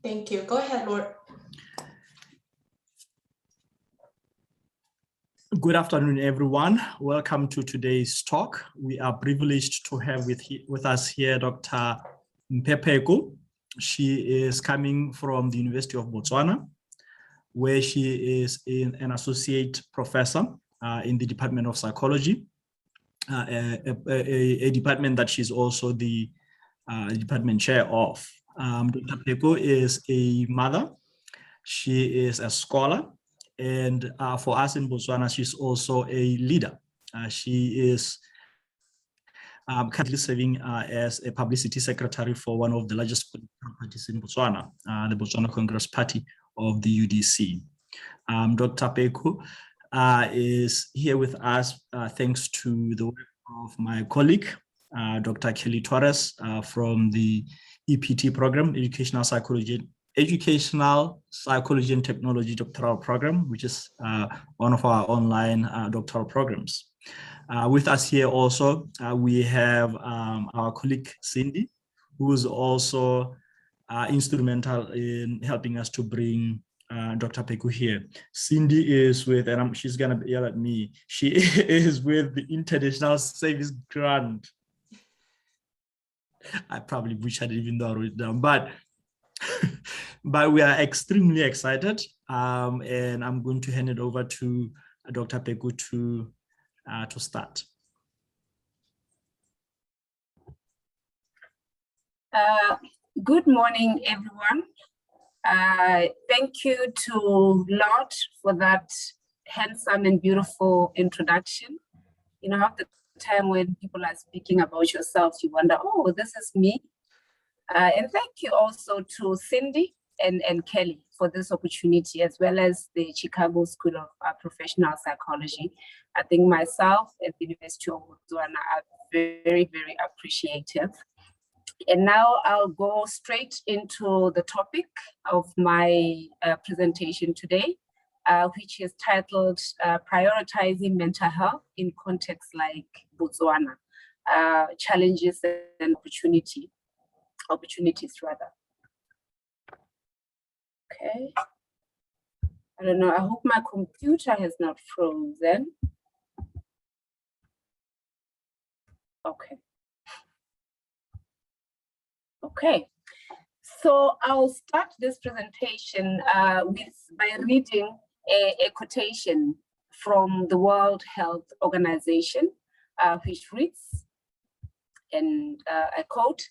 Thank you. Go ahead, Lord. Good afternoon, everyone. Welcome to today's talk. We are privileged to have with us here Dr. Mpho Pheko. She is coming from the University of Botswana, where she is an associate professor in the Department of Psychology, a department that she's also the department chair of. Dr. Pheko is a mother. She is a scholar. And for us in Botswana, she's also a leader. She is currently serving as a publicity secretary for one of the largest political parties in Botswana, the Botswana Congress Party of the UDC. Dr. Pheko is here with us thanks to the work of my colleague, Dr. Kelly Torres from the EPT program, Educational Psychology and Technology doctoral program, which is one of our online doctoral programs. With us here also, we have our colleague Cindy, who is also instrumental in helping us to bring Dr. Pheko here. Cindy is with, and she's gonna yell at me, she is with the International Service Grant. I probably butchered it even though I wrote it down, but we are extremely excited, and I'm going to hand it over to Dr. Pheko to start. Good morning, everyone. Thank you to Lord for that handsome and beautiful introduction. You know, half the time when people are speaking about yourself, you wonder, oh, this is me. And thank you also to Cindy and Kelly for this opportunity, as well as the Chicago School of Professional Psychology. I think myself at the University of Botswana are very, very appreciative. And now I'll go straight into the topic of my presentation today, which is titled Prioritizing Mental Health in Contexts like Botswana, Challenges and Opportunities rather. Okay. I don't know, I hope my computer has not frozen. Okay. Okay, so I'll start this presentation by reading a quotation from the World Health Organization, which reads, and I quote,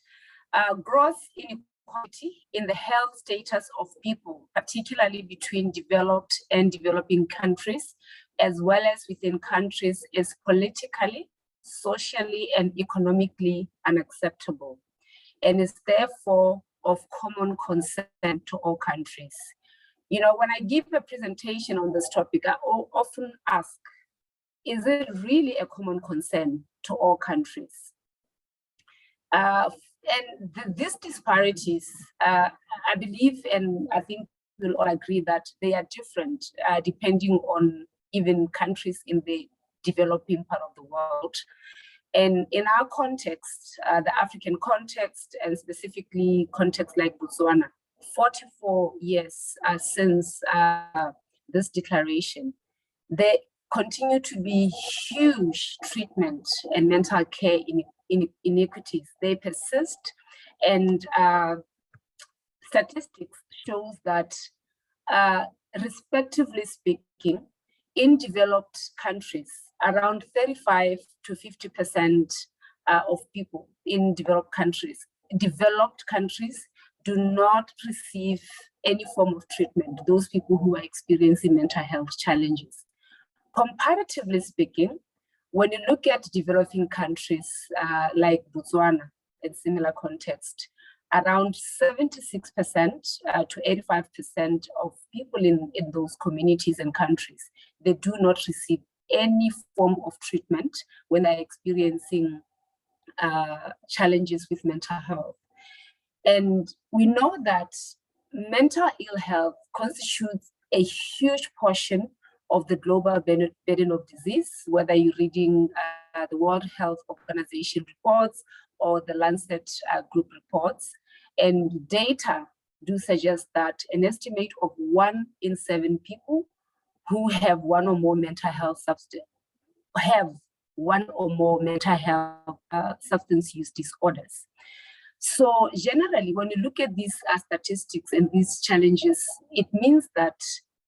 "Gross inequality in the health status of people, particularly between developed and developing countries, as well as within countries, is politically, socially, and economically unacceptable, and is therefore of common concern to all countries." You know, when I give a presentation on this topic, I often ask, is it really a common concern to all countries? And these disparities, I believe, and I think we'll all agree that they are different depending on even countries in the developing part of the world. And in our context, the African context, and specifically context like Botswana, 44 years since this declaration, there continue to be huge treatment and mental care inequities. They persist, and statistics shows that, respectively speaking, in developed countries, around 35 to 50% of people in developed countries do not receive any form of treatment, those people who are experiencing mental health challenges. Comparatively speaking, when you look at developing countries like Botswana in similar context, around 76% to 85% of people in those communities and countries, they do not receive any form of treatment when they're experiencing challenges with mental health. And we know that mental ill health constitutes a huge portion of the global burden of disease, whether you're reading the World Health Organization reports or the Lancet group reports. And data do suggest that an estimate of 1 in 7 people who have one or more mental health substance use disorders. So generally, when you look at these statistics and these challenges, it means that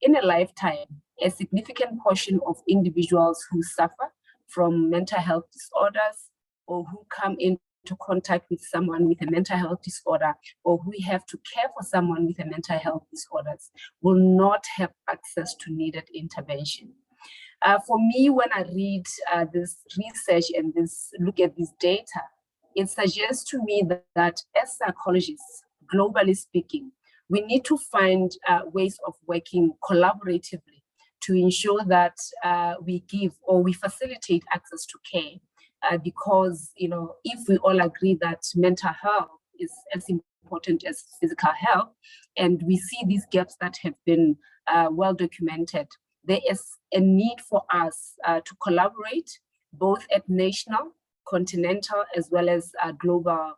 in a lifetime, a significant portion of individuals who suffer from mental health disorders or who come into contact with someone with a mental health disorder or who have to care for someone with a mental health disorders will not have access to needed intervention. For me, when I read this research and look at this data, it suggests to me that as psychologists, globally speaking, we need to find ways of working collaboratively to ensure that we give or we facilitate access to care. Because, if we all agree that mental health is as important as physical health, and we see these gaps that have been well documented, there is a need for us to collaborate both at national, continental, as well as global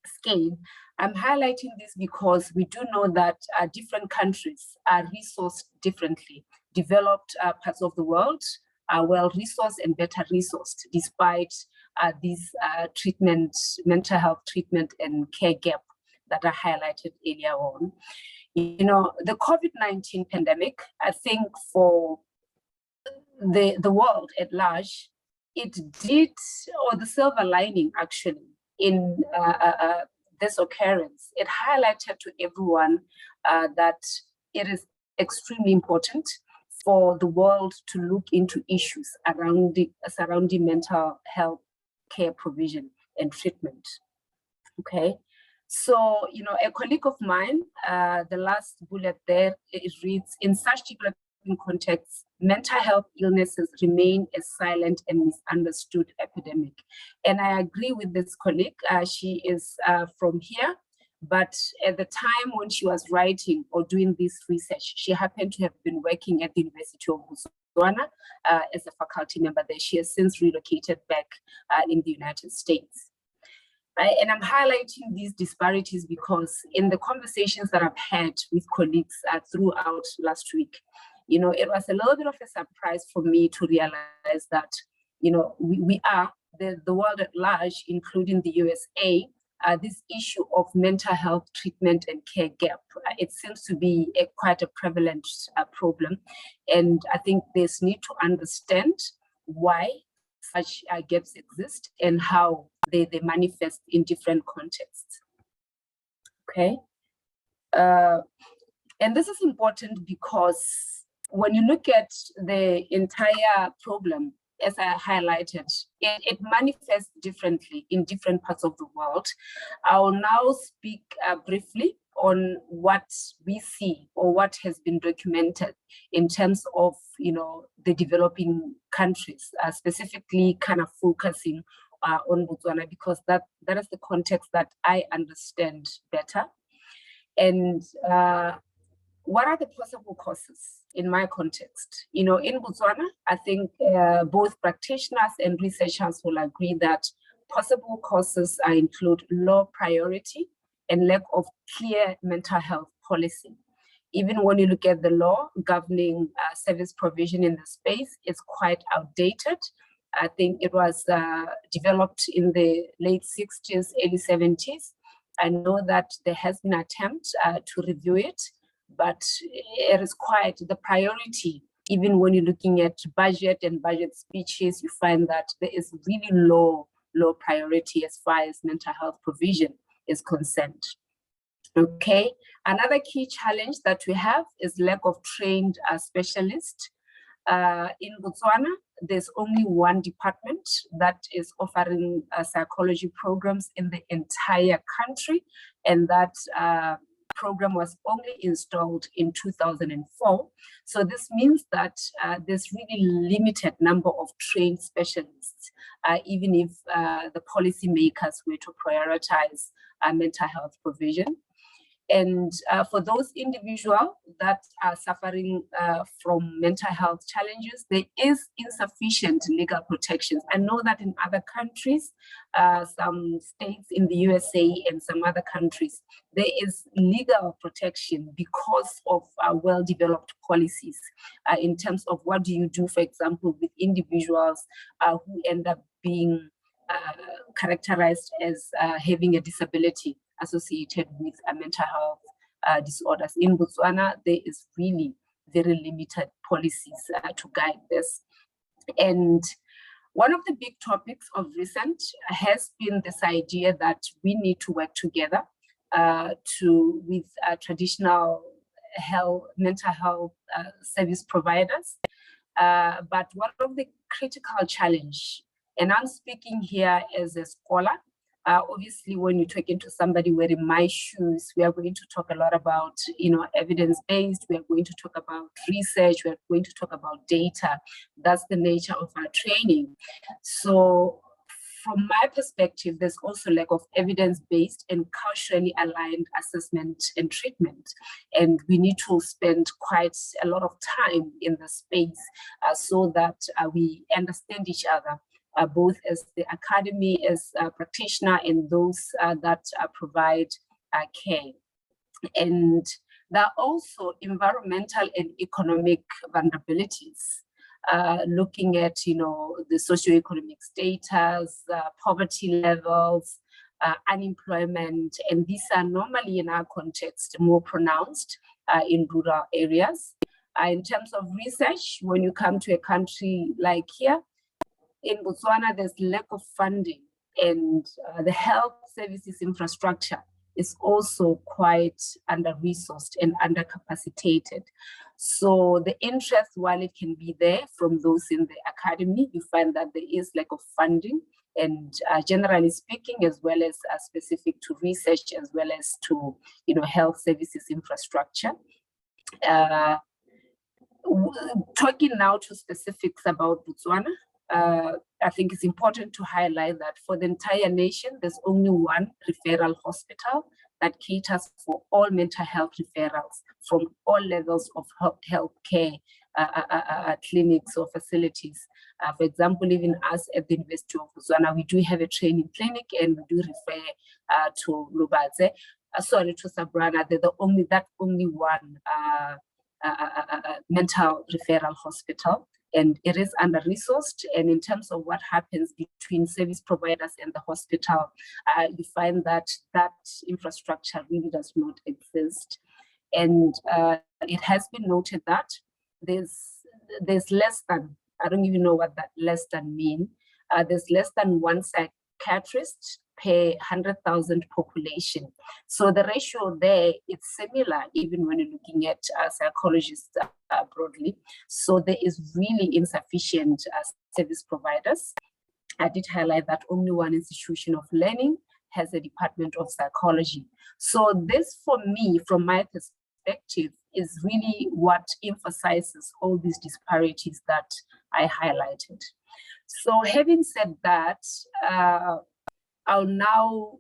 scale. I'm highlighting this because we do know that different countries are resourced differently. Developed parts of the world are well-resourced and better resourced despite these mental health treatment and care gap that are highlighted earlier on. The COVID-19 pandemic, I think for the world at large, it did, or the silver lining actually, in this occurrence, it highlighted to everyone that it is extremely important for the world to look into issues surrounding mental health care provision and treatment. Okay. So, a colleague of mine, the last bullet there, it reads, in such developing contexts, mental health illnesses remain a silent and misunderstood epidemic. And I agree with this colleague. She is from here, but at the time when she was writing or doing this research, she happened to have been working at the University of Botswana as a faculty member there. She has since relocated back in the United States. And I'm highlighting these disparities because in the conversations that I've had with colleagues throughout last week, it was a little bit of a surprise for me to realize that, we are, the world at large, including the USA, this issue of mental health treatment and care gap, it seems to be quite a prevalent problem. And I think there's need to understand why such gaps exist and how they manifest in different contexts. Okay. And this is important because when you look at the entire problem, as I highlighted, it manifests differently in different parts of the world. I will now speak briefly on what we see or what has been documented in terms of, the developing countries, specifically kind of focusing on Botswana, because that is the context that I understand better. And what are the possible causes in my context? In Botswana, I think both practitioners and researchers will agree that possible causes include low priority and lack of clear mental health policy. Even when you look at the law governing service provision in the space, it's quite outdated. I think it was developed in the late 60s, early 70s. I know that there has been an attempt to review it, but it is quite the priority. Even when you're looking at budget and budget speeches, you find that there is really low priority as far as mental health provision is concerned. Okay, another key challenge that we have is lack of trained specialists. In Botswana, there's only one department that is offering psychology programs in the entire country, and that program was only installed in 2004. So this means that there's really limited number of trained specialists, even if the policymakers were to prioritize mental health provision. And for those individuals that are suffering from mental health challenges, there is insufficient legal protections. I know that in other countries, some states in the USA and some other countries, there is legal protection because of well-developed policies in terms of what do you do, for example, with individuals who end up being characterized as having a disability associated with mental health disorders. In Botswana, there is really very limited policies to guide this. And one of the big topics of recent has been this idea that we need to work together with traditional mental health service providers. But one of the critical challenge, and I'm speaking here as a scholar, obviously, when you're talking to somebody wearing my shoes, we are going to talk a lot about, evidence-based. We are going to talk about research. We are going to talk about data. That's the nature of our training. So from my perspective, there's also lack of evidence-based and culturally aligned assessment and treatment. And we need to spend quite a lot of time in the space so that we understand each other. Both as the academy, as a practitioner, and those that provide care. And there are also environmental and economic vulnerabilities, looking at, the socioeconomic status, poverty levels, unemployment, and these are normally in our context more pronounced in rural areas. In terms of research, when you come to a country like here, in Botswana, there's lack of funding, and the health services infrastructure is also quite under-resourced and under-capacitated. So the interest, while it can be there from those in the academy, you find that there is lack of funding, and generally speaking, as well as specific to research, as well as to health services infrastructure. Talking now to specifics about Botswana, I think it's important to highlight that for the entire nation, there's only one referral hospital that caters for all mental health referrals from all levels of healthcare clinics or facilities. For example, even us at the University of Botswana, we do have a training clinic, and we do refer to Lubatse, to Sabrana. They're that only one mental referral hospital. And it is under-resourced. And in terms of what happens between service providers and the hospital, you find that that infrastructure really does not exist. And it has been noted that there's less than, I don't even know what that less than mean. There's less than one psychiatrist per 100,000 population. So the ratio there is similar, even when you're looking at psychologists broadly. So there is really insufficient service providers. I did highlight that only one institution of learning has a department of psychology. So this, for me, from my perspective, is really what emphasizes all these disparities that I highlighted. So having said that, I'll now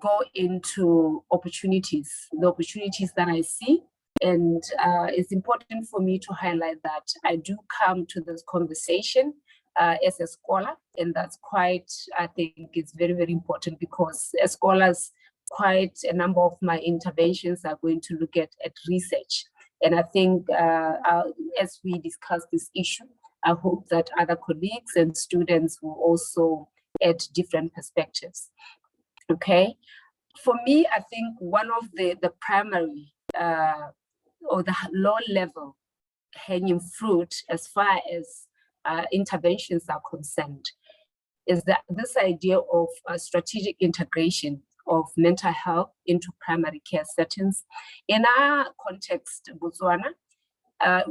go into opportunities, the opportunities that I see. And it's important for me to highlight that I do come to this conversation as a scholar, and that's quite, I think it's very, very important, because as scholars, quite a number of my interventions are going to look at research. And I think as we discuss this issue, I hope that other colleagues and students will also add different perspectives. Okay, for me, I think one of the primary or the low level hanging fruit as far as interventions are concerned is that this idea of strategic integration of mental health into primary care settings. In our context, Botswana,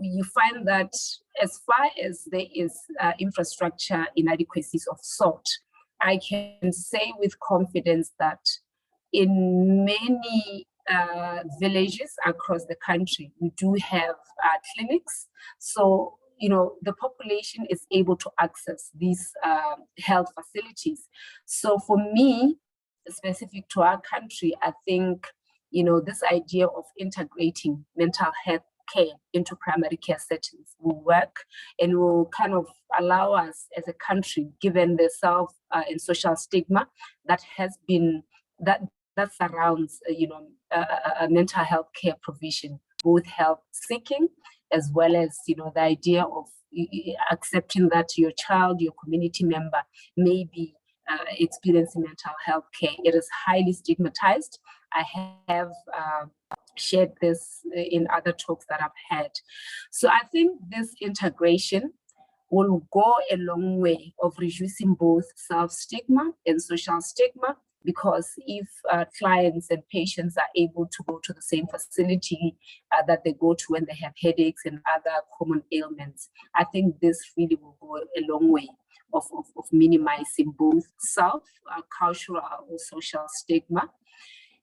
you find that as far as there is infrastructure inadequacies of sort, I can say with confidence that in many villages across the country, we do have clinics. So, the population is able to access these health facilities. So for me, specific to our country, I think this idea of integrating mental health care into primary care settings will work and will kind of allow us as a country, given the and social stigma that has been, that surrounds, mental health care provision, both health seeking as well as, the idea of accepting that your child, your community member may be experiencing mental health care. It is highly stigmatized. I have shared this in other talks that I've had. So I think this integration will go a long way of reducing both self-stigma and social stigma, because if clients and patients are able to go to the same facility that they go to when they have headaches and other common ailments, I think this really will go a long way of minimizing both cultural or social stigma.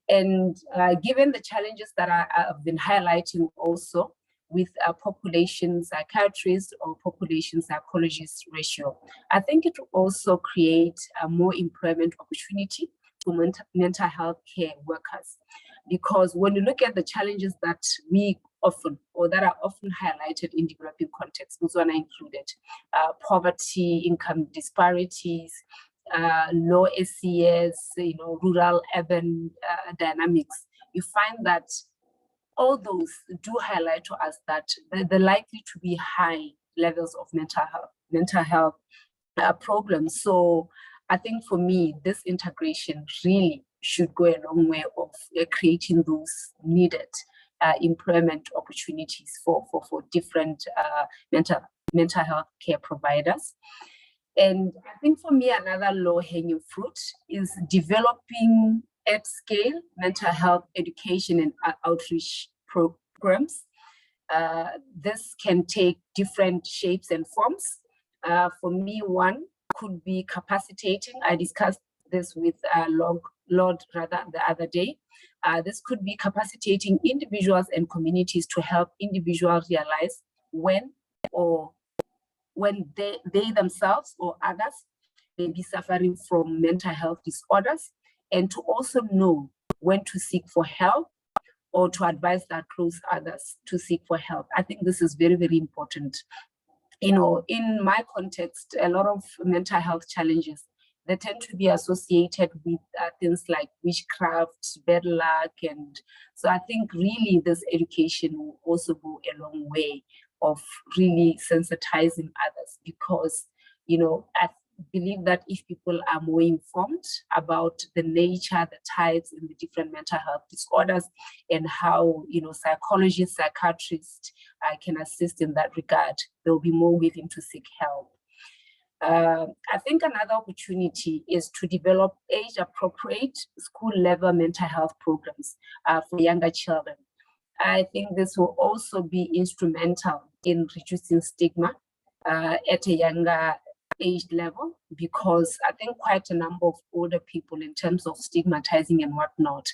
And given the challenges that I've been highlighting also with a population psychiatrist or population psychologist ratio, I think it will also create a more employment opportunity for mental health care workers. Because when you look at the challenges that we often, or that are often highlighted in developing contexts, Botswana included, poverty, income disparities, low SCS, rural urban dynamics, you find that all those do highlight to us that they're likely to be high levels of mental health problems. So I think for me, this integration really should go a long way of creating those needed employment opportunities for different mental health care providers. And I think for me, another low-hanging fruit is developing at scale mental health education and outreach programs. This can take different shapes and forms. For me, one could be capacitating. I discussed this with Lord the other day. This could be capacitating individuals and communities to help individuals realize when they themselves or others may be suffering from mental health disorders, and to also know when to seek for help or to advise that close others to seek for help. I think this is very, very important. In my context, a lot of mental health challenges, they tend to be associated with things like witchcraft, bad luck. And so I think really this education will also go a long way of really sensitizing others, because, I believe that if people are more informed about the nature, the types, and the different mental health disorders, and how, psychologists, psychiatrists can assist in that regard, they'll be more willing to seek help. I think another opportunity is to develop age-appropriate school-level mental health programs for younger children. I think this will also be instrumental in reducing stigma at a younger age level, because I think quite a number of older people, in terms of stigmatizing and whatnot,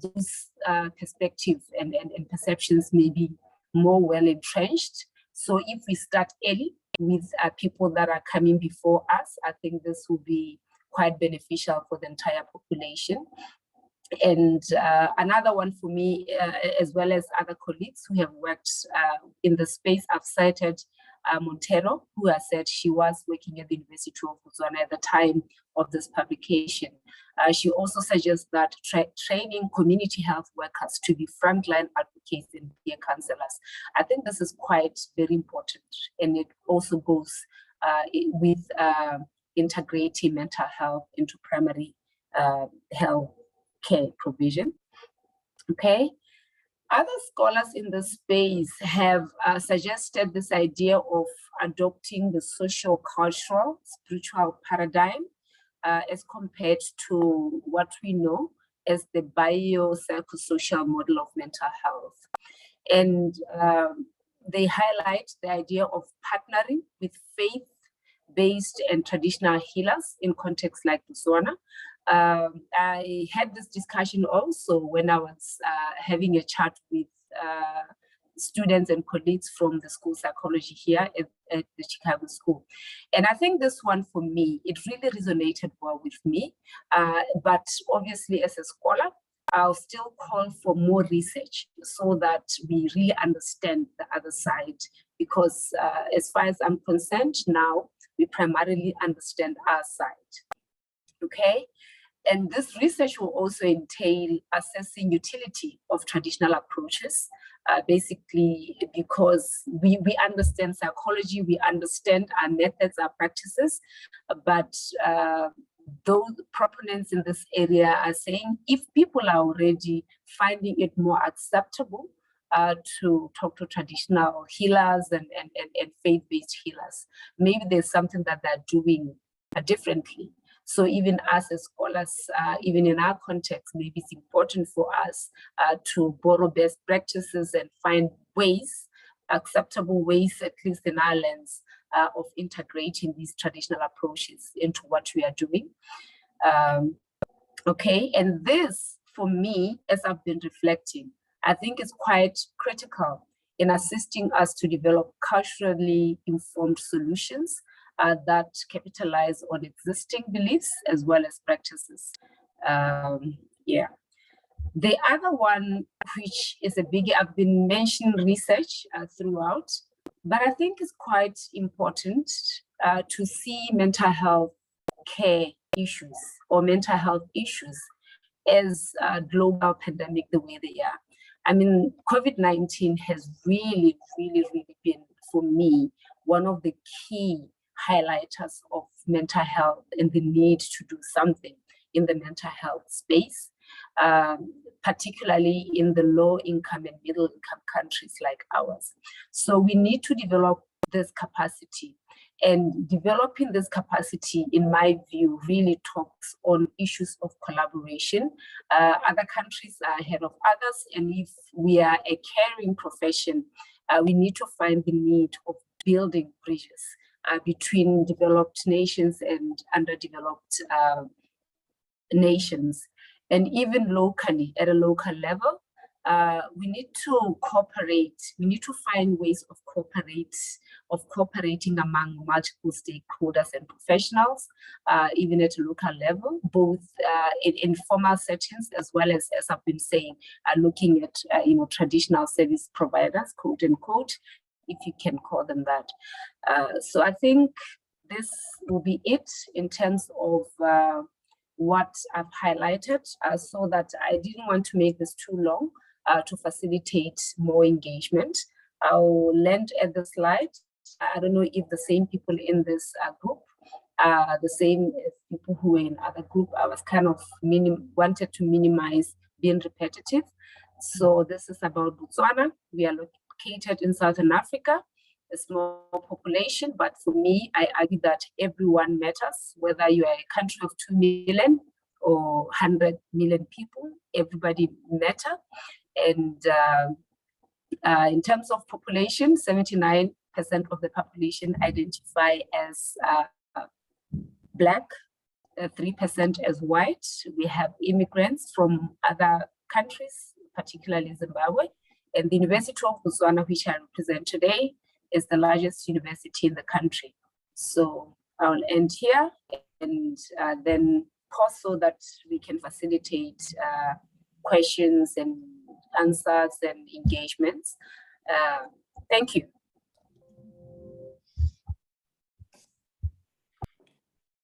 those perspectives and perceptions may be more well entrenched. So if we start early with people that are coming before us, I think this will be quite beneficial for the entire population. And another one for me, as well as other colleagues who have worked in the space, I've cited Montero, who has said she was working at the University of Botswana at the time of this publication. She also suggests that training community health workers to be frontline advocates and peer counselors. I think this is quite very important, and it also goes with integrating mental health into primary health care provision. Okay. Other scholars in the space have suggested this idea of adopting the social, cultural, spiritual paradigm as compared to what we know as the biopsychosocial model of mental health. And they highlight the idea of partnering with faith-based and traditional healers in contexts like Botswana. I had this discussion also when I was having a chat with students and colleagues from the school psychology here at the Chicago School. And I think this one for me, it really resonated well with me. But obviously as a scholar, I'll still call for more research so that we really understand the other side, because as far as I'm concerned now, we primarily understand our side, okay? And this research will also entail assessing utility of traditional approaches, basically because we understand psychology, we understand our methods, our practices, but those proponents in this area are saying if people are already finding it more acceptable to talk to traditional healers and faith-based healers, maybe there's something that they're doing differently. So even us as scholars, even in our context, maybe it's important for us to borrow best practices and find ways, acceptable ways, at least in our lens, of integrating these traditional approaches into what we are doing. Okay, and this, for me, as I've been reflecting, I think is quite critical in assisting us to develop culturally informed solutions that capitalize on existing beliefs as well as practices. Yeah. The other one, which is a biggie, I've been mentioning research throughout, but I think it's quite important to see mental health care issues or mental health issues as a global pandemic the way they are. I mean, COVID-19 has really been, for me, one of the key highlighters of mental health and the need to do something in the mental health space, particularly in the low-income and middle-income countries like ours. So we need to develop this capacity. And developing this capacity, in my view, really talks on issues of collaboration. Other countries are ahead of others, and if we are a caring profession, we need to find the need of building bridges between developed nations and underdeveloped nations. And even locally, at a local level, we need to cooperate. We need to find ways of cooperating among multiple stakeholders and professionals, even at a local level, both in informal settings as well as I've been saying, looking at traditional service providers, quote unquote, if you can call them that. So I think this will be it in terms of what I've highlighted, so that I didn't want to make this too long to facilitate more engagement. I'll land at the slide. I don't know if the same people in this group are the same as people who were in other group. I was kind of wanted to minimize being repetitive. So this is about Botswana. We are located in Southern Africa, a small population, but for me, I argue that everyone matters, whether you are a country of 2 million or 100 million people, everybody matter. And in terms of population, 79% of the population identify as Black, 3% as white. We have immigrants from other countries, particularly Zimbabwe. And the University of Botswana, which I represent today, is the largest university in the country. So I'll end here and then pause so that we can facilitate questions and answers and engagements. Thank you.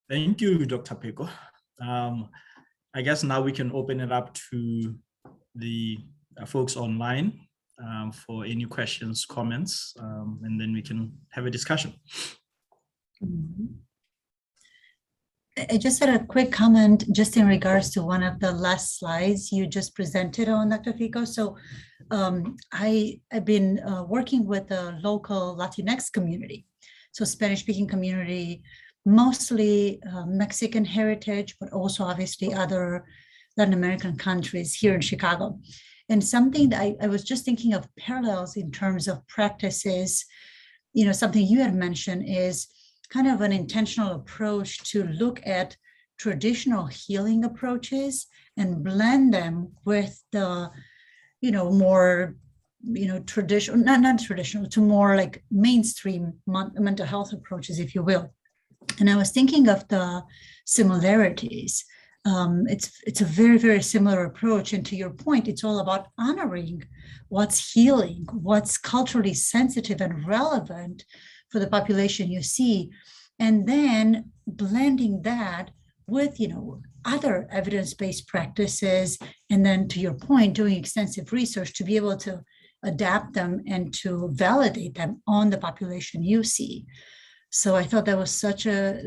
Thank you, Dr. Pheko. I guess now we can open it up to the folks online for any questions, comments, and then we can have a discussion. I just had a quick comment just in regards to one of the last slides you just presented on, Dr. Pheko. So I've been working with the local Latinx community, so Spanish-speaking community, mostly Mexican heritage, but also obviously other Latin American countries here in Chicago. And something that I was just thinking of parallels in terms of practices, something you had mentioned is kind of an intentional approach to look at traditional healing approaches and blend them with the, more, traditional, not traditional, to more like mainstream mental health approaches, if you will. And I was thinking of the similarities It's a very, very similar approach. And to your point, it's all about honoring what's healing, what's culturally sensitive and relevant for the population you see, and then blending that with, other evidence-based practices. And then to your point, doing extensive research to be able to adapt them and to validate them on the population you see. So I thought that was such a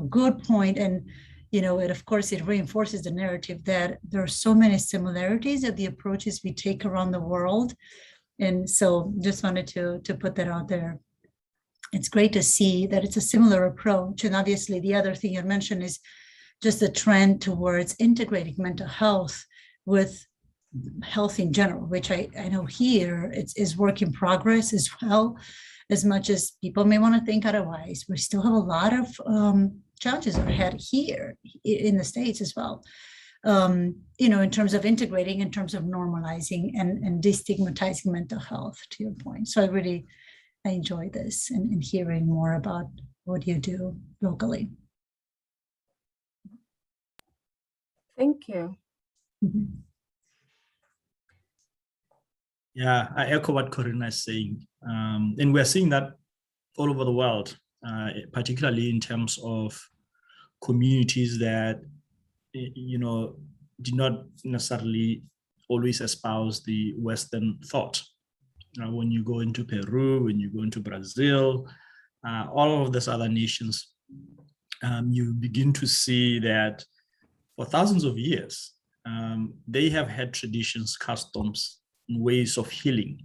good point. And it, of course, it reinforces the narrative that there are so many similarities of the approaches we take around the world. And so just wanted to put that out there. It's great to see that it's a similar approach. And obviously the other thing you mentioned is just the trend towards integrating mental health with health in general, which I know here is work in progress as well. As much as people may want to think otherwise, we still have a lot of challenges ahead here in the States as well. In terms of integrating, in terms of normalizing and destigmatizing mental health, to your point. So I enjoy this and hearing more about what you do locally. Thank you. Mm-hmm. Yeah, I echo what Corinna is saying. And we're seeing that all over the world, particularly in terms of communities that, do not necessarily always espouse the Western thought. When you go into Peru, when you go into Brazil, all of these other nations, you begin to see that for thousands of years, they have had traditions, customs, ways of healing.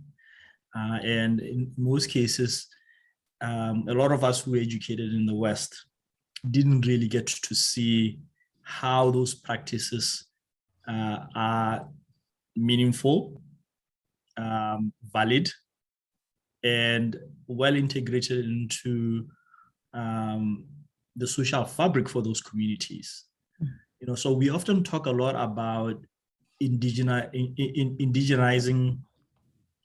And in most cases, a lot of us who were educated in the West didn't really get to see how those practices are meaningful, valid, and well integrated into the social fabric for those communities. So we often talk a lot about indigenizing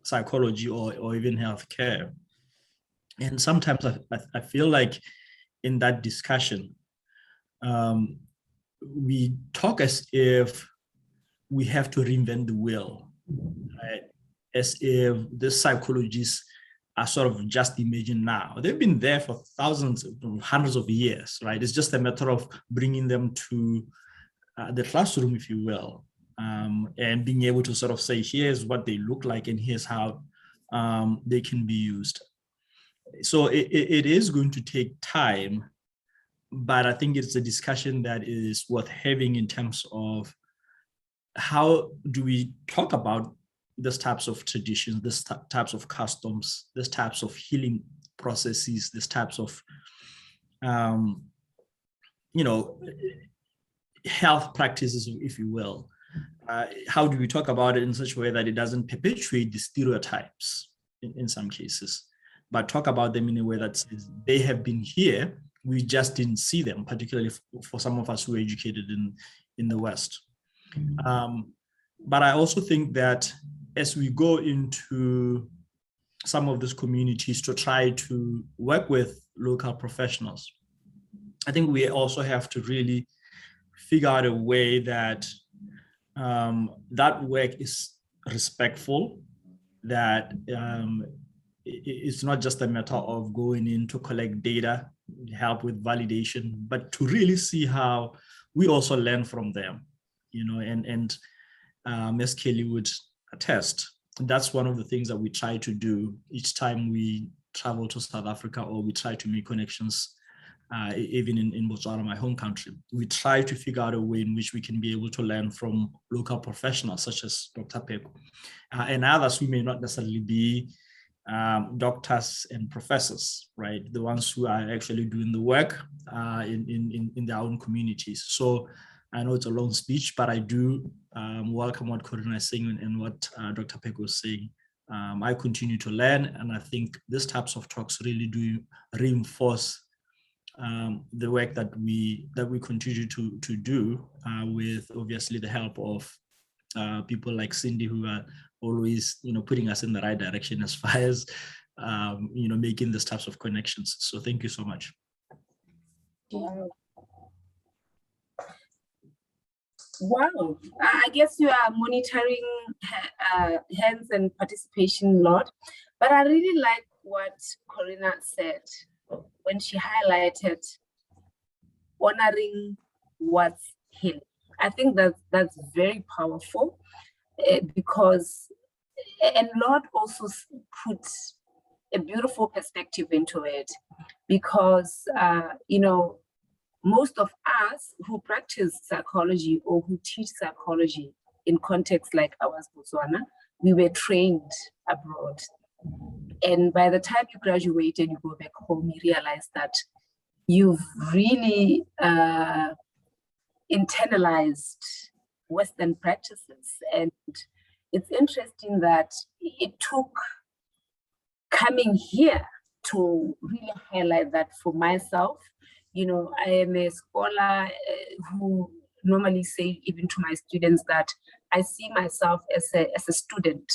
psychology or even healthcare. And sometimes I feel like in that discussion, we talk as if we have to reinvent the wheel, right? As if the psychologists are sort of just emerging now. They've been there for thousands, hundreds of years, right? It's just a matter of bringing them to the classroom, if you will, and being able to sort of say, here's what they look like and here's how they can be used. So it is going to take time, but I think it's a discussion that is worth having in terms of how do we talk about these types of traditions, these types of customs, these types of healing processes, these types of, health practices, if you will. How do we talk about it in such a way that it doesn't perpetuate the stereotypes in some cases, but talk about them in a way that says they have been here, we just didn't see them, particularly for some of us who are educated in the West. But I also think that as we go into some of these communities to try to work with local professionals, I think we also have to really figure out a way that that work is respectful, that it's not just a matter of going in to collect data, help with validation, but to really see how we also learn from them, and Ms. Kelly would attest. That's one of the things that we try to do each time we travel to South Africa or we try to make connections, even in Botswana, my home country. We try to figure out a way in which we can be able to learn from local professionals such as Dr. Pheko and others who may not necessarily be doctors and professors, right? The ones who are actually doing the work in their own communities. So I know it's a long speech, but I do welcome what Corinna is saying and what Dr. Pheko is saying. I continue to learn, and I think these types of talks really do reinforce the work that we continue to do with obviously the help of people like Cindy, who are always putting us in the right direction as far as making these types of connections. So thank you so much. Wow, I guess you are monitoring hands and participation a lot, but I really like what Corina said when she highlighted honoring what's healing. I think that's very powerful because, and Lord also put a beautiful perspective into it because, you know, most of us who practice psychology or who teach psychology in contexts like ours, Botswana, we were trained abroad. And by the time you graduate and you go back home, you realize that you've really internalized Western practices. And it's interesting that it took coming here to really highlight that for myself. You know, I am a scholar who normally say even to my students that I see myself as a student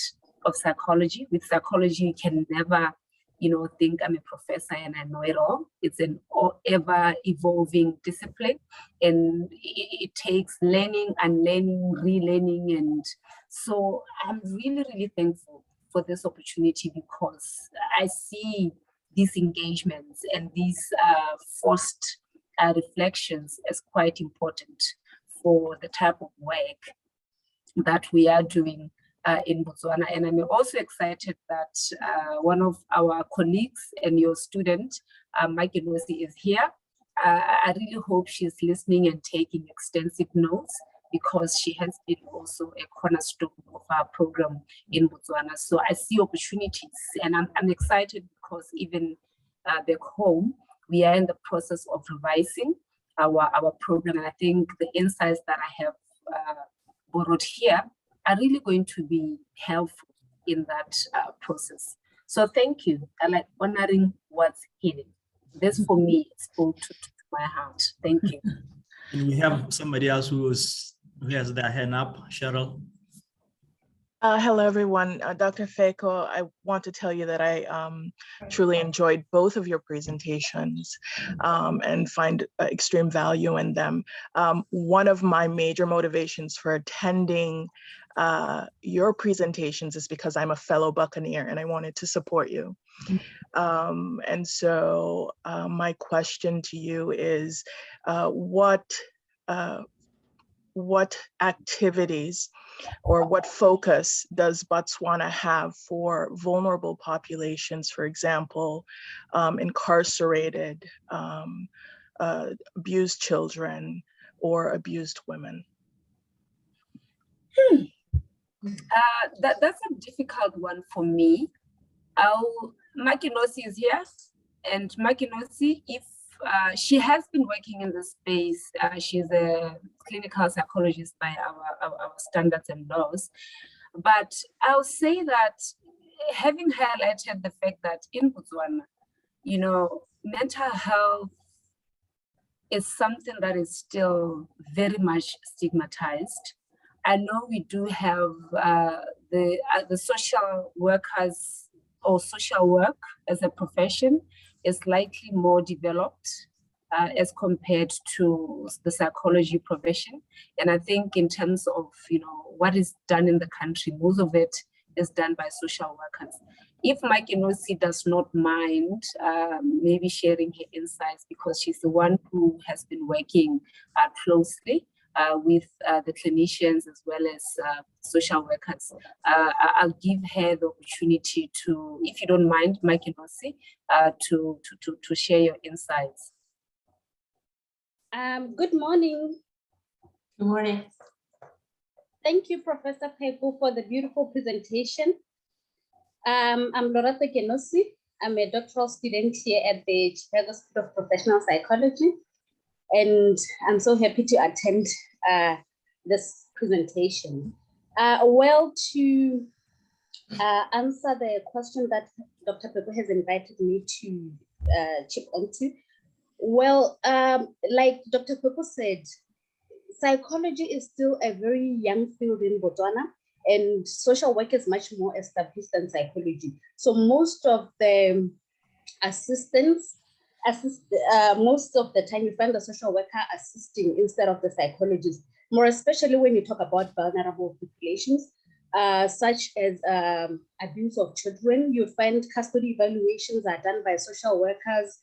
of psychology. With psychology, you can never, you know, think I'm a professor and I know it all. It's an ever evolving discipline, and it takes learning, unlearning, relearning. And so I'm really, really thankful for this opportunity because I see these engagements and these forced reflections as quite important for the type of work that we are doing in Botswana. And I'm also excited that one of our colleagues and your student, Mike is here. I really hope she's listening and taking extensive notes because she has been also a cornerstone of our program in Botswana. So I see opportunities, and I'm excited because even back home, we are in the process of revising our program. And I think the insights that I have borrowed here are really going to be helpful in that process. So thank you. I like honoring what's hidden. This for me spoke to my heart. Thank you. And we have somebody else who has their hand up, Cheryl. Hello, everyone. Dr. Pheko, I want to tell you that I truly enjoyed both of your presentations and find extreme value in them. One of my major motivations for attending your presentations is because I'm a fellow Buccaneer and I wanted to support you. And so my question to you is, what activities or what focus does Botswana have for vulnerable populations, for example, incarcerated, abused children, or abused women? That's a difficult one for me. Makinosi is here, and Makinosi, if she has been working in this space, she's a clinical psychologist by our standards and laws. But I'll say that having highlighted the fact that in Botswana, you know, mental health is something that is still very much stigmatized. I know we do have the social workers or social work as a profession is likely more developed as compared to the psychology profession. And I think in terms of, you know, what is done in the country, most of it is done by social workers. If Mike Inosi does not mind maybe sharing her insights, because she's the one who has been working closely with the clinicians as well as social workers, I'll give her the opportunity to, if you don't mind, Mike Inosi, to share your insights. Good morning. Good morning. Thank you, Professor Pheko, for the beautiful presentation. I'm Loretta Genosi. I'm a doctoral student here at the Chicago School of Professional Psychology, and I'm so happy to attend this presentation. To answer the question that Dr. Pheko has invited me to chip onto, like Dr. Pheko said, psychology is still a very young field in Botswana, and social work is much more established than psychology. So most of the most of the time you find the social worker assisting instead of the psychologist. more especially when you talk about vulnerable populations, such as abuse of children. You find custody evaluations are done by social workers.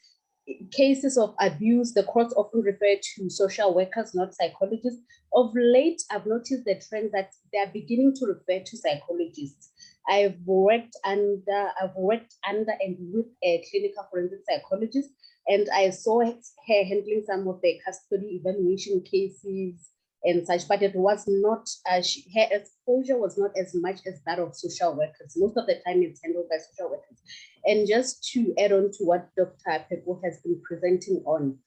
Cases of abuse, the courts often refer to social workers, not psychologists. Of late, I've noticed the trend that they are beginning to refer to psychologists. I've worked under and with a clinical forensic psychologist, and I saw her handling some of the custody evaluation cases and such, but it was not, her exposure was not as much as that of social workers. Most of the time it's handled by social workers. And just to add on to what Dr. Pheko has been presenting on,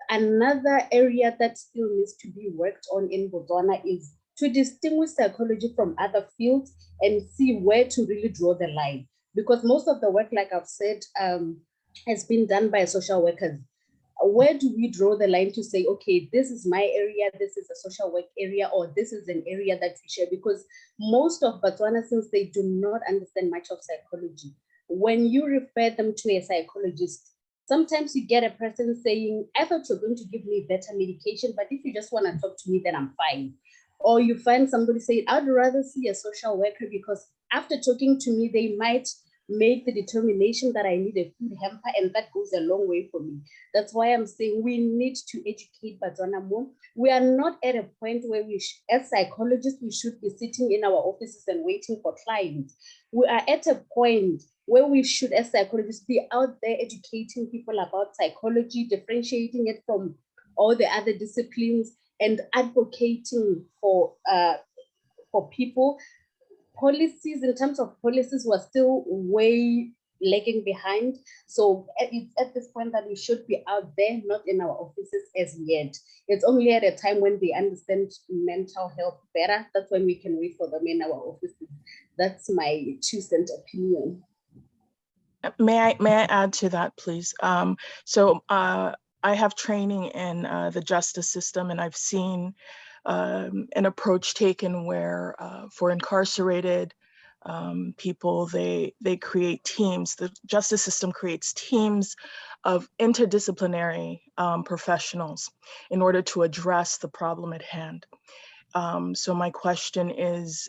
another area that still needs to be worked on in Botswana is to distinguish psychology from other fields and see where to really draw the line. Because most of the work, like I've said, has been done by social workers. Where do we draw the line to say, okay, this is my area, this is a social work area, or this is an area that we share? Because most of Botswana, since they do not understand much of psychology, when you refer them to a psychologist, sometimes you get a person saying, I thought you're going to give me better medication, but if you just want to talk to me, then I'm fine. Or you find somebody saying, I'd rather see a social worker because after talking to me, they might make the determination that I need a food hamper, and that goes a long way for me. That's why I'm saying we need to educate Botswana more. We are not at a point where we, as psychologists, we should be sitting in our offices and waiting for clients. We are at a point where we should, as psychologists, be out there educating people about psychology, differentiating it from all the other disciplines, and advocating for people. Policies, in terms of policies, were still way lagging behind. So it's at this point that we should be out there, not in our offices as yet. It's only at a time when they understand mental health better, that's when we can wait for them in our offices. That's my 2-cent opinion. May I add to that, please? I have training in the justice system, and I've seen an approach taken where for incarcerated people, they create teams. The justice system creates teams of interdisciplinary professionals in order to address the problem at hand. So my question is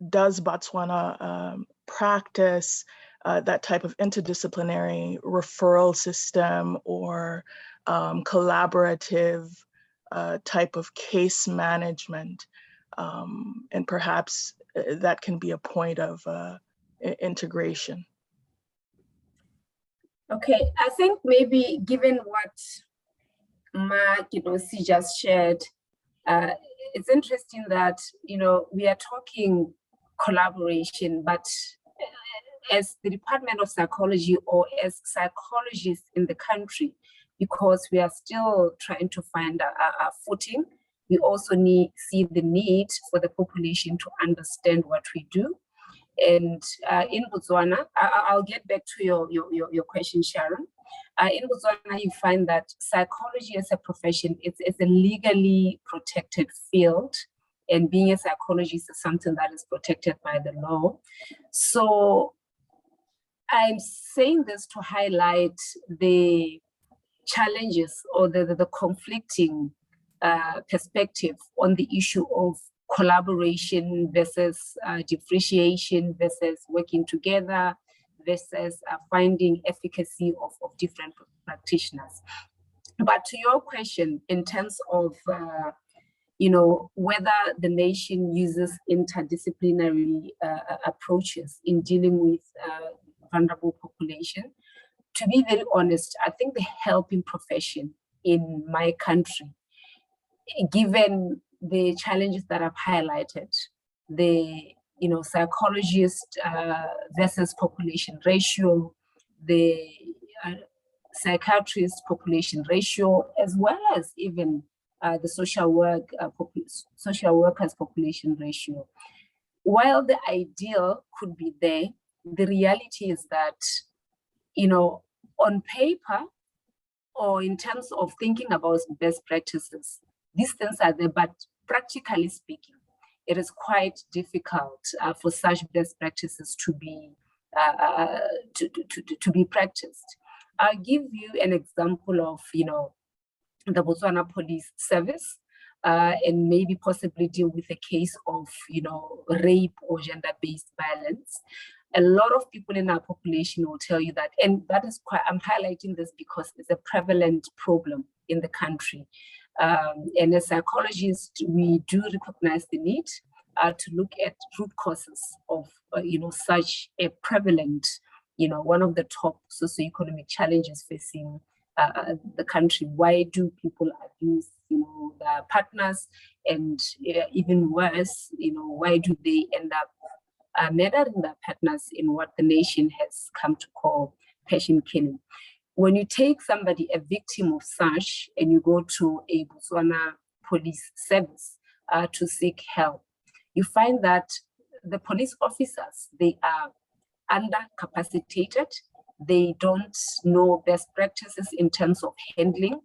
does Botswana practice that type of interdisciplinary referral system or collaborative type of case management? And perhaps that can be a point of integration. Okay, I think maybe given what Mark, she just shared, it's interesting that, we are talking collaboration, but as the Department of Psychology or as psychologists in the country, because we are still trying to find a footing, we also see the need for the population to understand what we do. And in Botswana, I'll get back to your question, Sharon. In Botswana, you find that psychology as a profession, it's a legally protected field, and being a psychologist is something that is protected by the law. So I'm saying this to highlight the challenges or the conflicting perspective on the issue of collaboration versus differentiation versus working together versus finding efficacy of different practitioners. But to your question, in terms of whether the nation uses interdisciplinary approaches in dealing with vulnerable population, to be very honest, I think the helping profession in my country, given the challenges that I've highlighted, the psychologist versus population ratio, the psychiatrist population ratio, as well as even the social workers population ratio. While the ideal could be there, the reality is that, on paper or in terms of thinking about best practices, these things are there, but practically speaking, it is quite difficult for such best practices to be to be practiced. I'll give you an example of the Botswana Police Service, and maybe possibly deal with a case of, rape or gender-based violence. A lot of people in our population will tell you that, and that is quite, I'm highlighting this because it's a prevalent problem in the country. And as psychologists, we do recognize the need to look at root causes of, such a prevalent, one of the top socioeconomic challenges facing the country. Why do people abuse, their partners? And even worse, why do they end up murdering their partners in what the nation has come to call passion killing? When you take somebody, a victim of such, and you go to a Botswana police service to seek help, you find that the police officers, they are undercapacitated. They don't know best practices in terms of handling,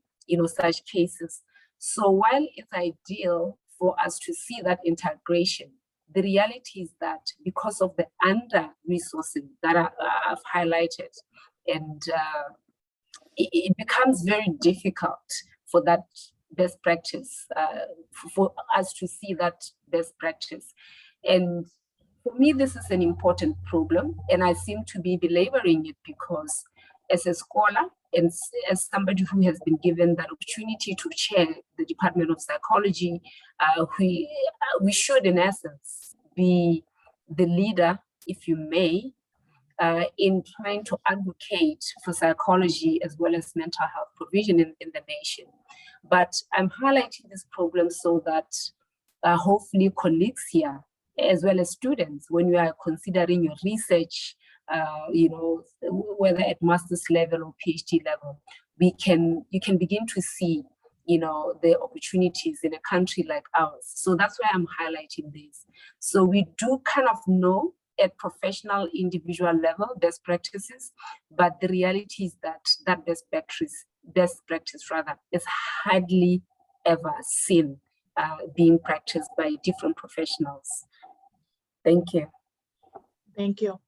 such cases. So while it's ideal for us to see that integration, the reality is that because of the under-resourcing that I've highlighted, and it becomes very difficult for that best practice, for us to see that best practice. And for me, this is an important problem, and I seem to be belaboring it because as a scholar and as somebody who has been given that opportunity to chair the Department of Psychology, we should in essence be the leader, if you may, in trying to advocate for psychology as well as mental health provision in the nation. But I'm highlighting this problem so that hopefully colleagues here, as well as students, when you are considering your research, whether at master's level or PhD level, you can begin to see, the opportunities in a country like ours. So that's why I'm highlighting this. So we do kind of know at professional, individual level, best practices, but the reality is that best practice is hardly ever seen being practiced by different professionals. Thank you. Thank you.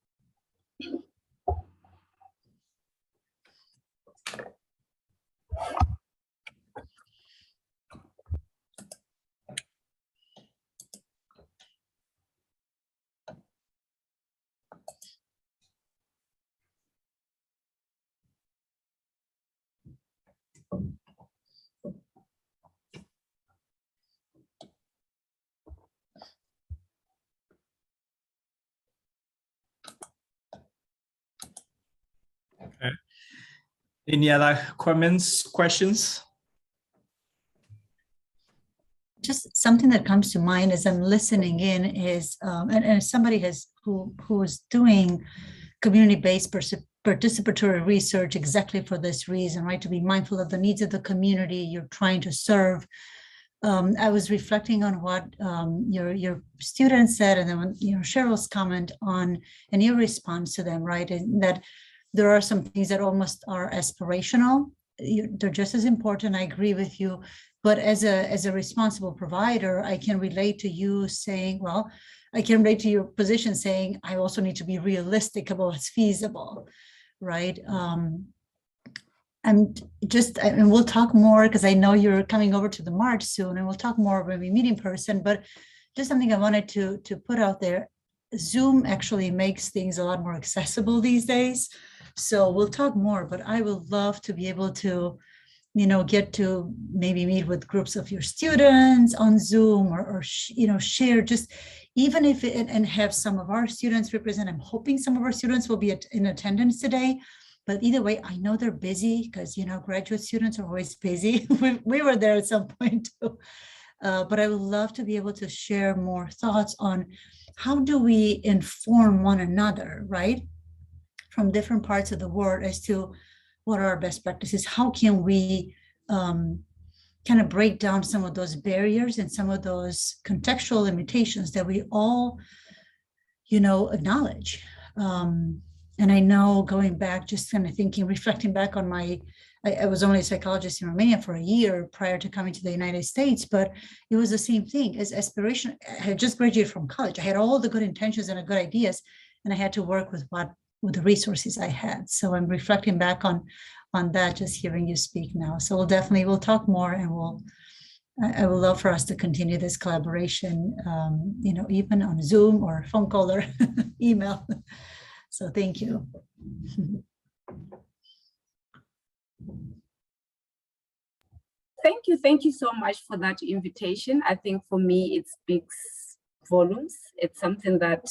Okay. Any other comments, questions? Just something that comes to mind as I'm listening in is, and as somebody who is doing community-based participatory research exactly for this reason, right? To be mindful of the needs of the community you're trying to serve. I was reflecting on what your students said, and then Cheryl's comment on, and your response to them, right? And that there are some things that almost are aspirational. They're just as important. I agree with you. But as a responsible provider, I can relate to you saying, well, I can relate to your position saying, I also need to be realistic about what's feasible, right? And we'll talk more because I know you're coming over to the March soon, and we'll talk more when we meet in person. But just something I wanted to put out there. Zoom actually makes things a lot more accessible these days. So we'll talk more, but I would love to be able to, get to maybe meet with groups of your students on Zoom or share just even if and have some of our students represent. I'm hoping some of our students will be in attendance today, but either way, I know they're busy because, graduate students are always busy. we were there at some point too. But I would love to be able to share more thoughts on how do we inform one another, right? From different parts of the world as to what are our best practices. How can we kind of break down some of those barriers and some of those contextual limitations that we all, acknowledge. And I know going back, just kind of reflecting back on I was only a psychologist in Romania for a year prior to coming to the United States, but it was the same thing as aspiration. I had just graduated from college. I had all the good intentions and the good ideas, and I had to work with the resources I had. So I'm reflecting back on on that, just hearing you speak now. So we'll talk more, and I would love for us to continue this collaboration, even on Zoom or phone call or email. So thank you. Thank you so much for that invitation. I think for me, it speaks volumes. It's something that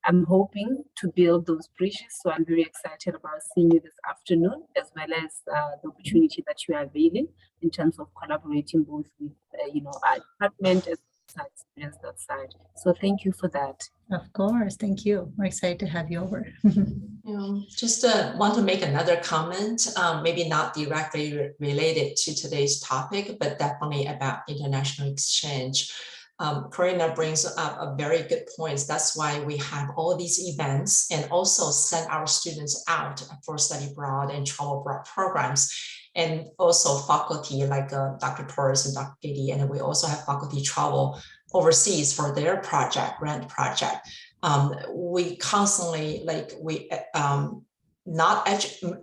I'm hoping to build those bridges. So I'm very excited about seeing you this afternoon, as well as the opportunity that you are availing in terms of collaborating both with, our department as well as experience that side. So thank you for that. Of course, thank you. We're excited to have you over. Just want to make another comment, maybe not directly related to today's topic, but definitely about international exchange. Karina brings up a very good point. That's why we have all these events and also send our students out for study abroad and travel abroad programs. And also faculty like Dr. Torres and Dr. Gady, and we also have faculty travel overseas for their grant project. We constantly,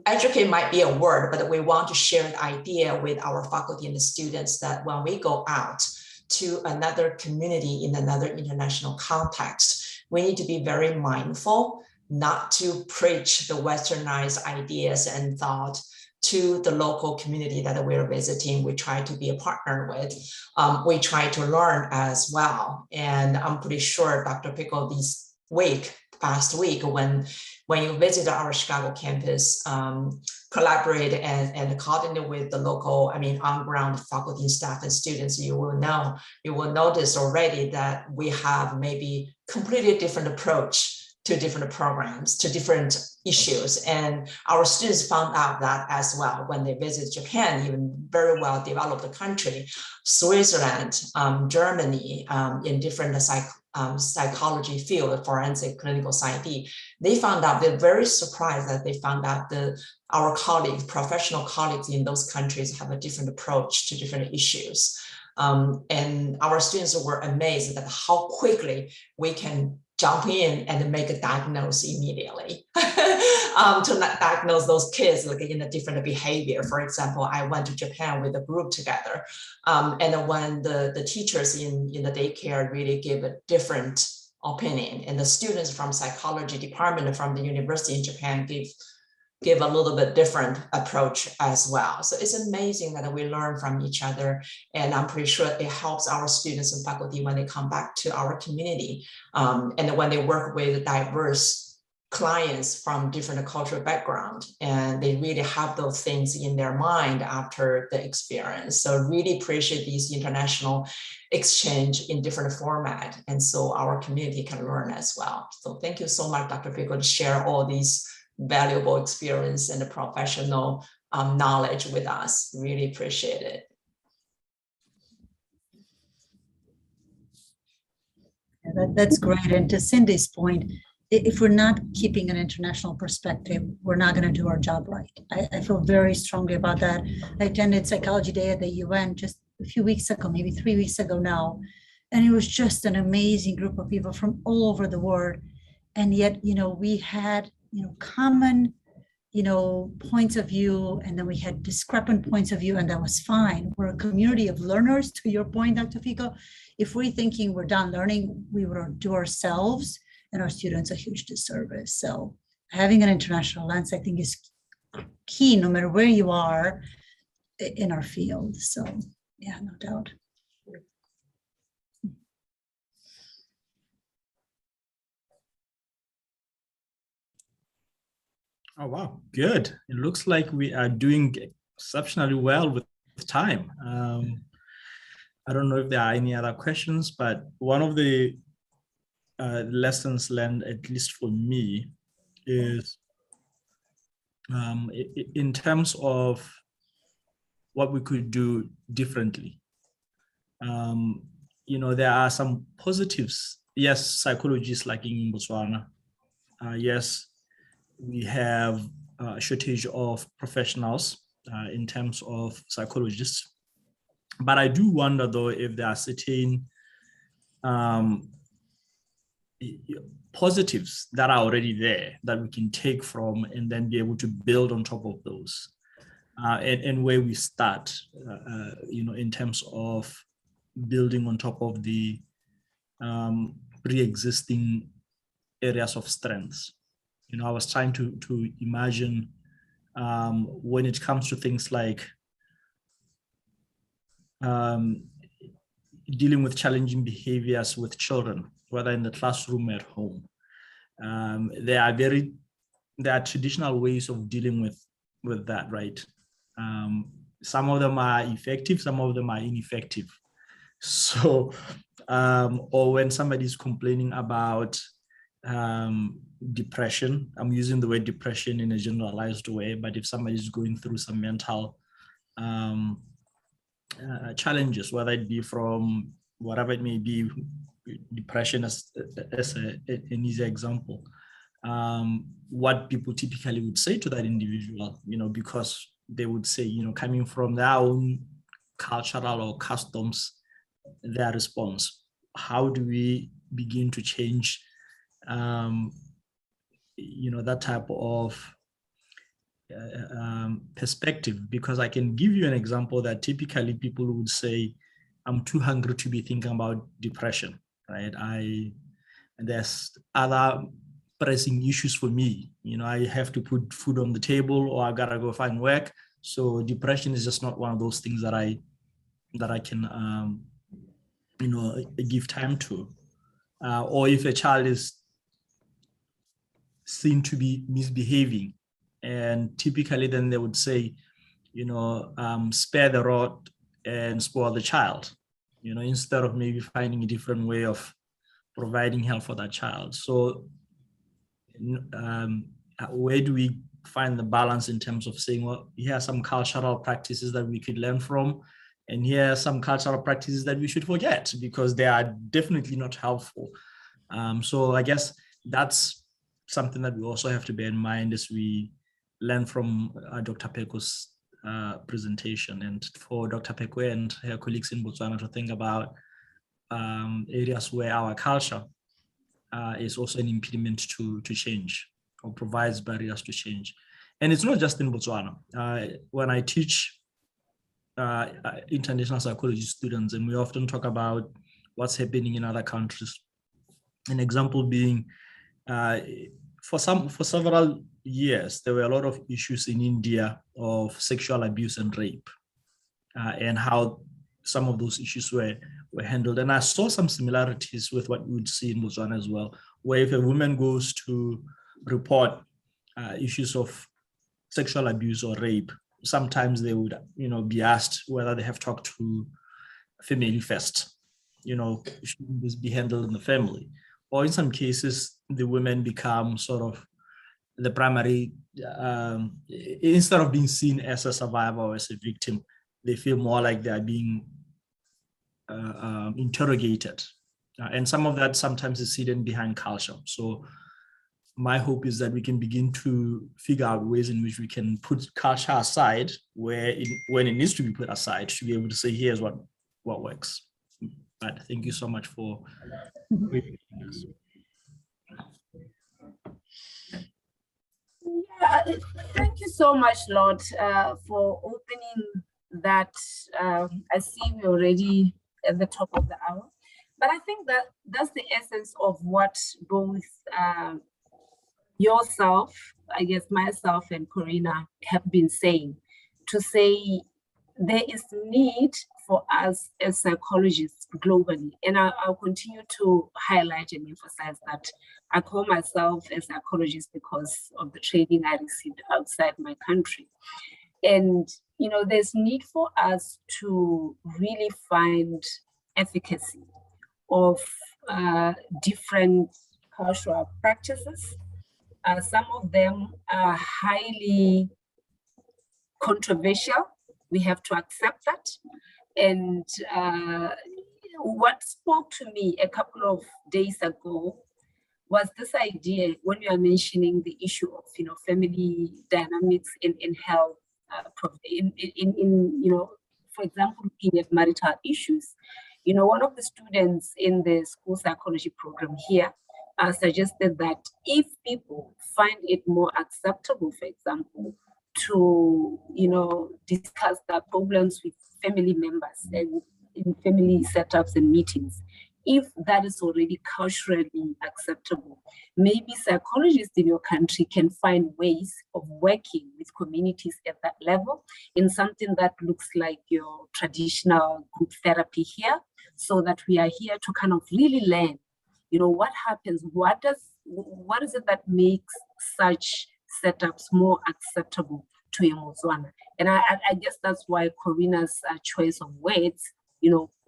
educate might be a word, but we want to share an idea with our faculty and the students that when we go out to another community in another international context, we need to be very mindful not to preach the westernized ideas and thought to the local community that we're visiting. We try to be a partner with. We try to learn as well. And I'm pretty sure Dr. Pheko past week, when you visit our Chicago campus, collaborate and coordinate with the local, on-ground faculty, staff, and students, you will notice already that we have maybe completely different approach to different programs, to different issues. And our students found out that as well when they visit Japan, even very well developed country, Switzerland, Germany, in different psychology field, forensic clinical psyche, they found out, they're very surprised that they found out that our colleagues, professional colleagues in those countries have a different approach to different issues. And our students were amazed at how quickly we can jump in and make a diagnosis immediately to not diagnose those kids in a different behavior. For example, I went to Japan with a group together. And when the teachers in the daycare really gave a different opinion, and the students from psychology department from the university in Japan give a little bit different approach as well. So it's amazing that we learn from each other. And I'm pretty sure it helps our students and faculty when they come back to our community. And when they work with diverse clients from different cultural background, and they really have those things in their mind after the experience. So really appreciate these international exchange in different format. And so our community can learn as well. So thank you so much, Dr. Pheko, to share all these valuable experience and the professional knowledge with us. Really appreciate it. Yeah, that's great. And to Cindy's point, if we're not keeping an international perspective, we're not going to do our job right. I feel very strongly about that. I attended Psychology Day at the UN just a few weeks ago, maybe 3 weeks ago now. And it was just an amazing group of people from all over the world. And yet, we had common, points of view, and then we had discrepant points of view, and that was fine. We're a community of learners, to your point, Dr. Pheko. If we're thinking we're done learning, we will do ourselves and our students a huge disservice. So having an international lens, I think, is key, no matter where you are in our field. So yeah, no doubt. Oh, wow, good. It looks like we are doing exceptionally well with time. I don't know if there are any other questions, but one of the lessons learned, at least for me, is in terms of what we could do differently. There are some positives. Yes, psychology is lacking in Botswana. Yes, we have a shortage of professionals in terms of psychologists. But I do wonder, though, if there are certain positives that are already there that we can take from and then be able to build on top of those. And where we start, in terms of building on top of the pre-existing areas of strengths. I was trying to imagine when it comes to things like dealing with challenging behaviors with children, whether in the classroom or at home. There are traditional ways of dealing with that, right? Some of them are effective, some of them are ineffective. So, or when somebody's complaining about depression, I'm using the word depression in a generalized way, but if somebody's going through some mental challenges, whether it be from whatever it may be, depression as an easy example, what people typically would say to that individual, because they would say, coming from their own cultural or customs, their response, how do we begin to change, that type of perspective? Because I can give you an example that typically people would say, I'm too hungry to be thinking about depression, right? There's other pressing issues for me. I have to put food on the table, or I gotta go find work. So depression is just not one of those things that I can, give time to. Or if a child is seen to be misbehaving, and typically then they would say, spare the rod and spoil the child, instead of maybe finding a different way of providing help for that child. So where do we find the balance in terms of saying, well, here are some cultural practices that we could learn from, and here are some cultural practices that we should forget because they are definitely not helpful. So I guess that's something that we also have to bear in mind as we learn from Dr. Pheko's presentation, and for Dr. Pheko and her colleagues in Botswana to think about areas where our culture is also an impediment to change, or provides barriers to change. And it's not just in Botswana. When I teach international psychology students, and we often talk about what's happening in other countries, an example being for several years, there were a lot of issues in India of sexual abuse and rape, and how some of those issues were handled. And I saw some similarities with what we would see in Botswana as well, where if a woman goes to report issues of sexual abuse or rape, sometimes they would, be asked whether they have talked to family first. Shouldn't this be handled in the family? Or in some cases, the women become sort of the primary, instead of being seen as a survivor or as a victim, they feel more like they are being interrogated. And some of that sometimes is hidden behind culture. So my hope is that we can begin to figure out ways in which we can put culture aside when it needs to be put aside, to be able to say, here's what works. But thank you so much for this. Yeah, thank you so much, Lord, for opening that. I see we're already at the top of the hour, but I think that's the essence of what both yourself, I guess myself and Corina have been saying, to say there is need for us as psychologists globally. And I'll continue to highlight and emphasize that I call myself a psychologist because of the training I received outside my country. And, there's need for us to really find efficacy of different cultural practices. Some of them are highly controversial. We have to accept that. And what spoke to me a couple of days ago was this idea when you are mentioning the issue of family dynamics in health, for example, looking at marital issues. One of the students in the school psychology program here suggested that if people find it more acceptable, for example, to discuss their problems with family members and in family setups and meetings, if that is already culturally acceptable, maybe psychologists in your country can find ways of working with communities at that level in something that looks like your traditional group therapy here, so that we are here to kind of really learn, what happens, what is it that makes such setups more acceptable to a Botswana? And I guess that's why Corina's choice of words,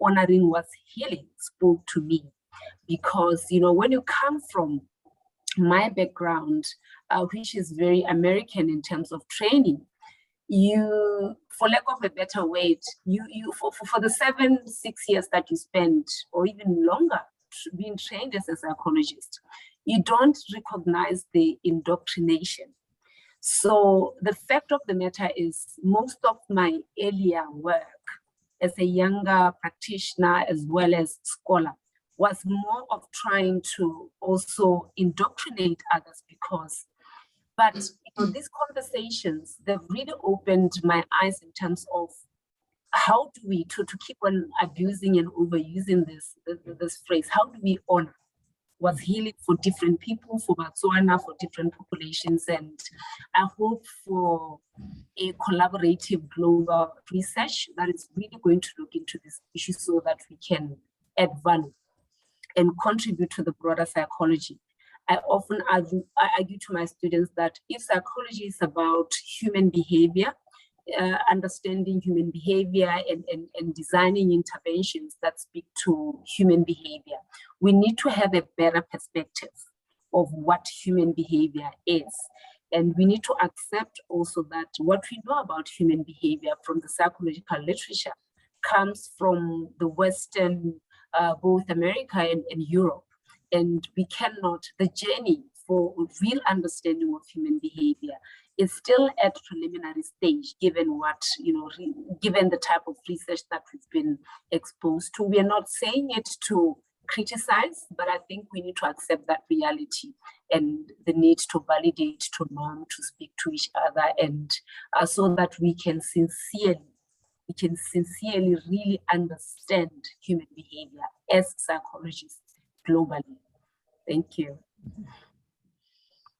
honoring what's healing, spoke to me. Because, when you come from my background, which is very American in terms of training, you, for lack of a better word, for the 7-6 years that you spend, or even longer, being trained as a psychologist, you don't recognize the indoctrination. So the fact of the matter is, most of my earlier work as a younger practitioner as well as scholar was more of trying to also indoctrinate others, but these conversations, they've really opened my eyes in terms of how do we, to keep on abusing and overusing this phrase, how do we honor what's healing for different people, for Botswana, for different populations? And I hope for a collaborative global research that is really going to look into this issue so that we can add value and contribute to the broader psychology. I often argue to my students that if psychology is about human behavior, understanding human behavior and designing interventions that speak to human behavior, we need to have a better perspective of what human behavior is. And we need to accept also that what we know about human behavior from the psychological literature comes from the Western, both America and Europe. And we cannot, the journey for real understanding of human behavior is still at preliminary stage, given what, given the type of research that we've been exposed to. We are not saying it to criticize, but I think we need to accept that reality and the need to validate, to norm, to speak to each other, and so that we can sincerely really understand human behavior as psychologists globally. Thank you.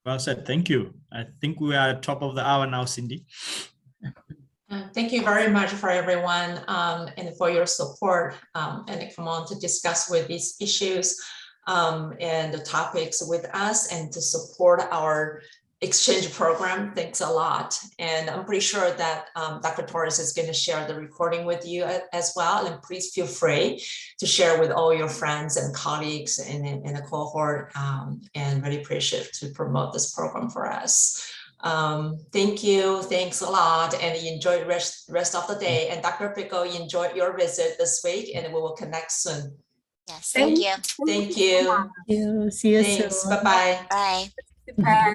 Well said. Thank you. I think we are at top of the hour now, Cindy. Thank you very much for everyone and for your support and come on to discuss with these issues and the topics with us and to support our exchange program. Thanks a lot. And I'm pretty sure that Dr. Torres is going to share the recording with you as well. And please feel free to share with all your friends and colleagues in the cohort, and really appreciate to promote this program for us. Thank you. Thanks a lot. And enjoy the rest of the day. And Dr. Pheko, enjoy your visit this week and we will connect soon. Yes, thank you. Thank you. Thank you. See you soon. Thanks. Bye-bye. Bye. Bye.